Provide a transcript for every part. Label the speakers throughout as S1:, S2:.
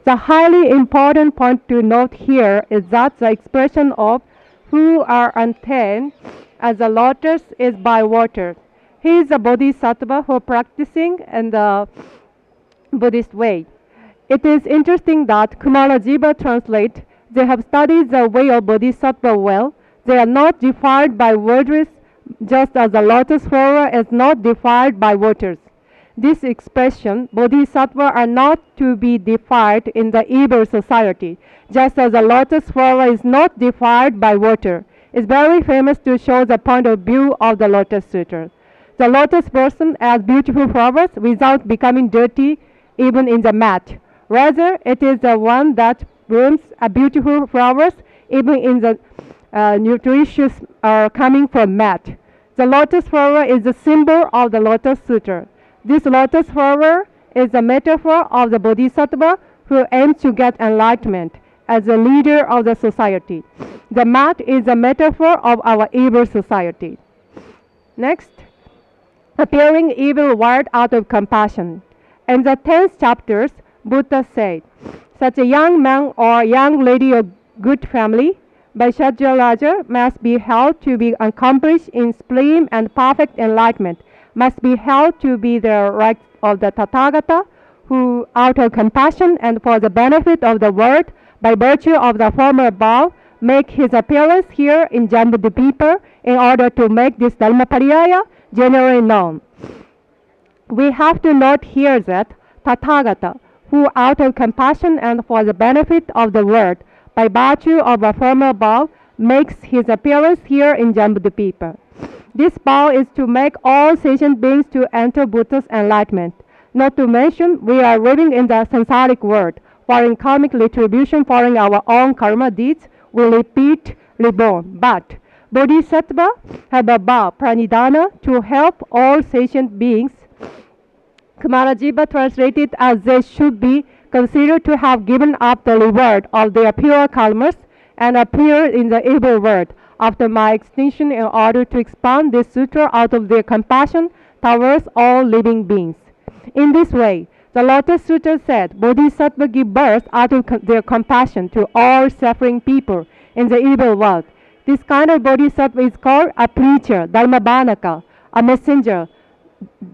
S1: The highly important point to note here is that the expression of who are attained as a lotus is by water. He is a bodhisattva who practicing in the Buddhist way. It is interesting that Kumarajiva translate, they have studied the way of bodhisattva well. They are not defiled by waters, just as the lotus flower is not defiled by waters. This expression, bodhisattva are not to be defiled in the evil society, just as the lotus flower is not defiled by water, is very famous to show the point of view of the Lotus Sutra. The lotus blossom as beautiful flowers without becoming dirty even in the mat. Rather, it is the one that blooms a beautiful flowers even in the nutritious coming from mat. The lotus flower is the symbol of the Lotus Sutra. This lotus flower is a metaphor of the bodhisattva who aims to get enlightenment as a leader of the society. The mat is a metaphor of our evil society. Next, appearing evil world out of compassion. In the 10th chapters, Buddha said, such a young man or young lady of good family, Vaishajya must be held to be accomplished in supreme and perfect enlightenment, must be held to be the right of the Tathagata, who out of compassion and for the benefit of the world, by virtue of the former above, make his appearance here in Jambudvipa in order to make this Dharmapariyaya generally known. We have to note here that Tathagata, who out of compassion and for the benefit of the world, by virtue of the former above, makes his appearance here in Jambudvipa. This vow is to make all sentient beings to enter Buddha's enlightenment. Not to mention, we are living in the samsaric world, wherein karmic retribution following our own karma deeds will repeat reborn. But Bodhisattva have a vow, pranidhana, to help all sentient beings. Kumarajiva translated as they should be considered to have given up the reward of their pure karmas and appear in the evil world after my extinction in order to expand this sutra out of their compassion towards all living beings. In this way, the Lotus Sutra said, Bodhisattva give birth out of their compassion to all suffering people in the evil world. This kind of Bodhisattva is called a preacher, Dharmabanaka, a messenger,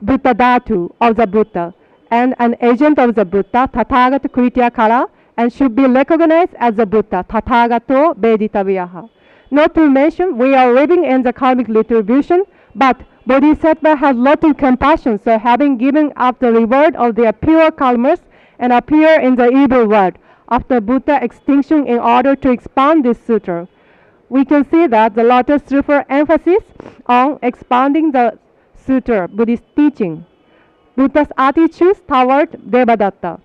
S1: Buddhadhatu of the Buddha, and an agent of the Buddha, Tathagata Krityakara, and should be recognized as the Buddha, Tathagato Veditaviyaha. Not to mention, we are living in the karmic retribution, but Bodhisattva has lot of compassion, so having given up the reward of their pure karmas and appear in the evil world after Buddha extinction in order to expand this sutra. We can see that the Lotus Sutra emphasis on expanding the sutra, Buddhist teaching. Buddha's attitudes toward Devadatta.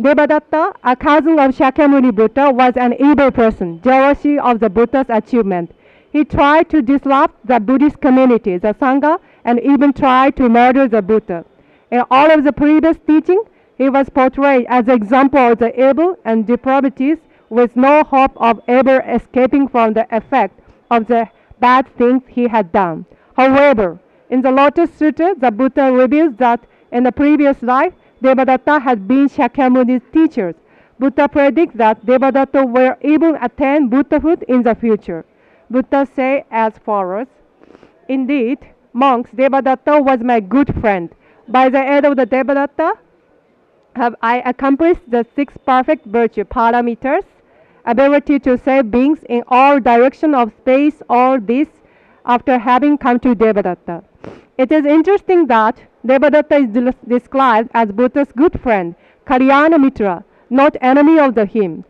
S1: Devadatta, a cousin of Shakyamuni Buddha, was an evil person, jealousy of the Buddha's achievement. He tried to disrupt the Buddhist community, the Sangha, and even tried to murder the Buddha. In all of the previous teaching, he was portrayed as an example of the evil and depravities with no hope of ever escaping from the effect of the bad things he had done. However, in the Lotus Sutra, the Buddha reveals that in the previous life, Devadatta had been Shakyamuni's teachers. Buddha predicts that Devadatta will even attain Buddhahood in the future. Buddha says as follows, indeed, monks, Devadatta was my good friend. By the aid of the Devadatta, have I accomplished the 6 perfect virtue parameters, ability to save beings in all directions of space, all this, after having come to Devadatta. It is interesting that Devadatta is described as Buddha's good friend, Kalyana Mitra, not enemy of the him.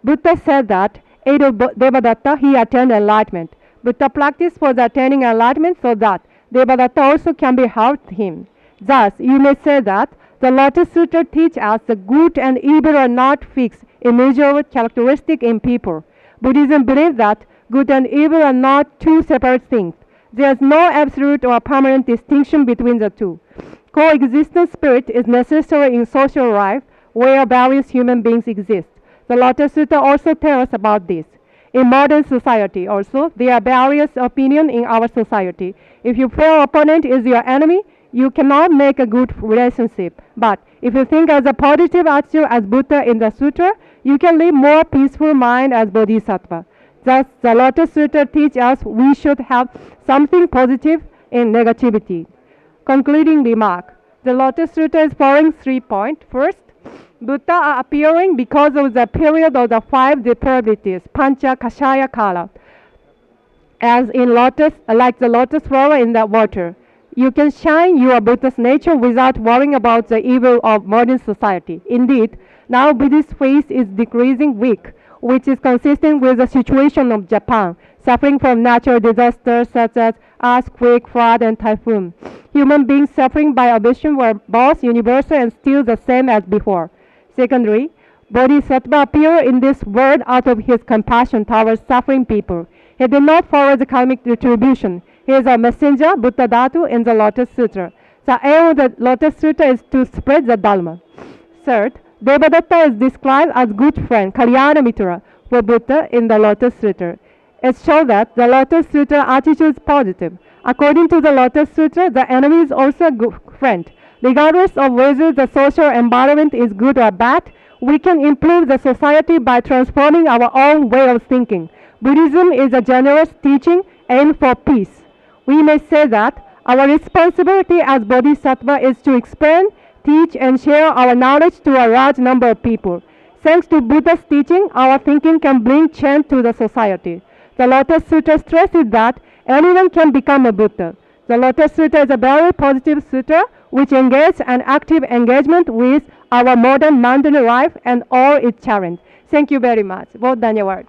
S1: Buddha said that aid of Devadatta he attained enlightenment. Buddha practiced for the attaining enlightenment so that Devadatta also can be helped him. Thus, you may say that the Lotus Sutra teaches us the good and evil are not fixed, immeasurable characteristics in people. Buddhism believes that good and evil are not two separate things. There is no absolute or permanent distinction between the two. Coexistence spirit is necessary in social life where various human beings exist. The Lotus Sutra also tells us about this. In modern society also, there are various opinions in our society. If your fellow opponent is your enemy, you cannot make a good relationship. But If you think as a positive attitude as Buddha in the sutra, you can live more peaceful mind as Bodhisattva. Thus, the Lotus Sutra teaches us we should have something positive in negativity. Concluding remark. The Lotus Sutra is following 3 points. First, Buddha are appearing because of the period of the 5 depravedities, Pancha Kashaya Kala, as in lotus, like the lotus flower in the water. You can shine your Buddha's nature without worrying about the evil of modern society. Indeed, now Buddhist faith is decreasing weak, which is consistent with the situation of Japan, suffering from natural disasters such as earthquake, flood, and typhoon. Human beings suffering by abortion were both universal and still the same as before. Secondly, Bodhisattva appeared in this world out of his compassion towards suffering people. He did not follow the karmic retribution. He is a messenger, Buddha Dhatu, in the Lotus Sutra. The aim of the Lotus Sutra is to spread the Dharma. Third, Devadatta is described as good friend, Kalyana Mitra, for Buddha in the Lotus Sutra. It shows that the Lotus Sutra attitude is positive. According to the Lotus Sutra, the enemy is also a good friend. Regardless of whether the social environment is good or bad, we can improve the society by transforming our own way of thinking. Buddhism is a generous teaching aimed for peace. We may say that our responsibility as Bodhisattva is to explain, teach, and share our knowledge to a large number of people. Thanks to Buddha's teaching, our thinking can bring change to the society. The Lotus Sutra stresses that anyone can become a Buddha. The Lotus Sutra is a very positive sutra which engages an active engagement with our modern mundane life and all its challenges. Thank you very much. Bodh Dhanyawad.